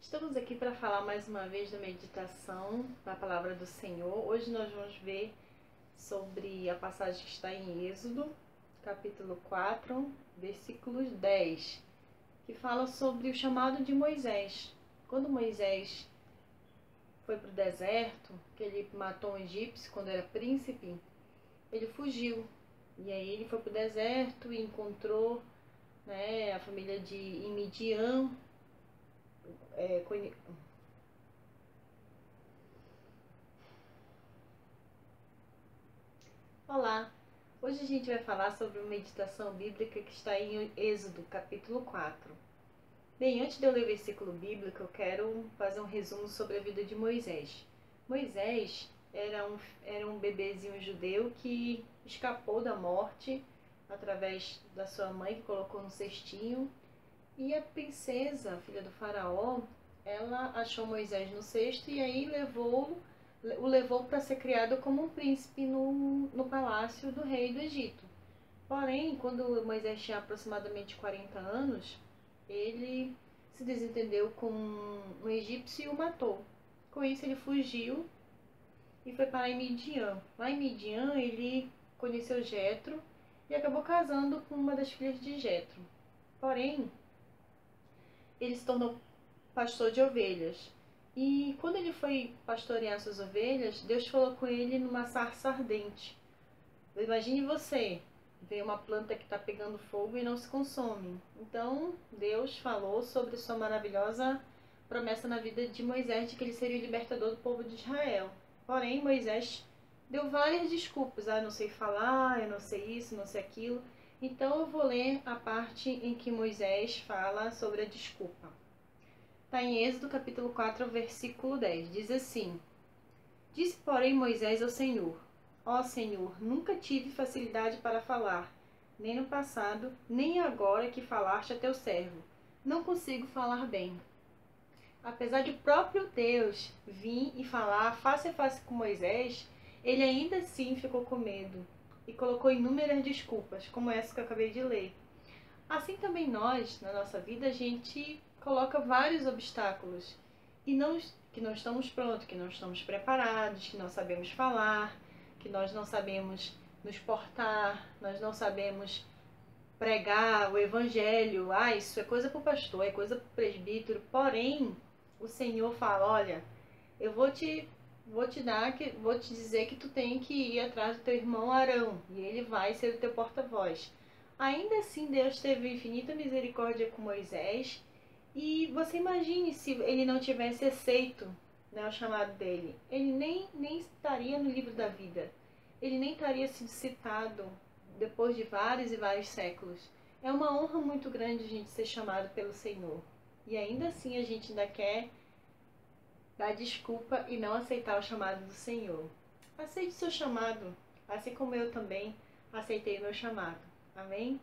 Estamos aqui para falar mais uma vez da meditação da palavra do Senhor. Hoje nós vamos ver sobre a passagem que está em Êxodo, capítulo 4, versículos 10, que fala sobre o chamado de Moisés. Quando Moisés foi para o deserto, que ele matou um egípcio quando era príncipe, ele fugiu. E aí ele foi para o deserto e encontrou a família de Midian. Olá! Hoje a gente vai falar sobre uma meditação bíblica que está em Êxodo, capítulo 4. Bem, antes de eu ler o versículo bíblico, eu quero fazer um resumo sobre a vida de Moisés. Moisés era um bebezinho judeu que escapou da morte através da sua mãe, que colocou no cestinho. E a princesa, filha do faraó, ela achou Moisés no cesto e aí o levou para ser criado como um príncipe no palácio do rei do Egito. Porém, quando Moisés tinha aproximadamente 40 anos, ele se desentendeu com um egípcio e o matou. Com isso, ele fugiu e foi para Midian. Lá em Midian, ele conheceu Jetro e acabou casando com uma das filhas de Jetro. Porém, ele se tornou pastor de ovelhas. E quando ele foi pastorear suas ovelhas, Deus falou com ele numa sarça ardente. Imagine você ver uma planta que está pegando fogo e não se consome. Então, Deus falou sobre sua maravilhosa promessa na vida de Moisés, de que ele seria o libertador do povo de Israel. Porém, Moisés deu várias desculpas. Eu não sei falar, eu não sei isso, não sei aquilo. Então, eu vou ler a parte em que Moisés fala sobre a desculpa. Está em Êxodo capítulo 4, versículo 10. Diz assim: Disse, porém, Moisés ao Senhor: Ó Senhor, nunca tive facilidade para falar, nem no passado, nem agora que falaste a teu servo. Não consigo falar bem. Apesar de o próprio Deus vir e falar face a face com Moisés, ele ainda assim ficou com medo e colocou inúmeras desculpas, como essa que eu acabei de ler. Assim também nós, na nossa vida, a gente coloca vários obstáculos e que não estamos prontos, que não estamos preparados, que não sabemos falar, que nós não sabemos nos portar, nós não sabemos pregar o evangelho. Isso é coisa para o pastor, é coisa para o presbítero. Porém, o Senhor fala: olha, eu vou te dizer que tu tem que ir atrás do teu irmão Arão e ele vai ser o teu porta-voz. Ainda assim, Deus teve infinita misericórdia com Moisés. E você imagine se ele não tivesse aceito o chamado dele. Ele nem estaria no livro da vida. Ele nem estaria sido citado depois de vários e vários séculos. É uma honra muito grande a gente ser chamado pelo Senhor. E ainda assim a gente ainda quer dar desculpa e não aceitar o chamado do Senhor. Aceite o seu chamado, assim como eu também aceitei o meu chamado. Amém?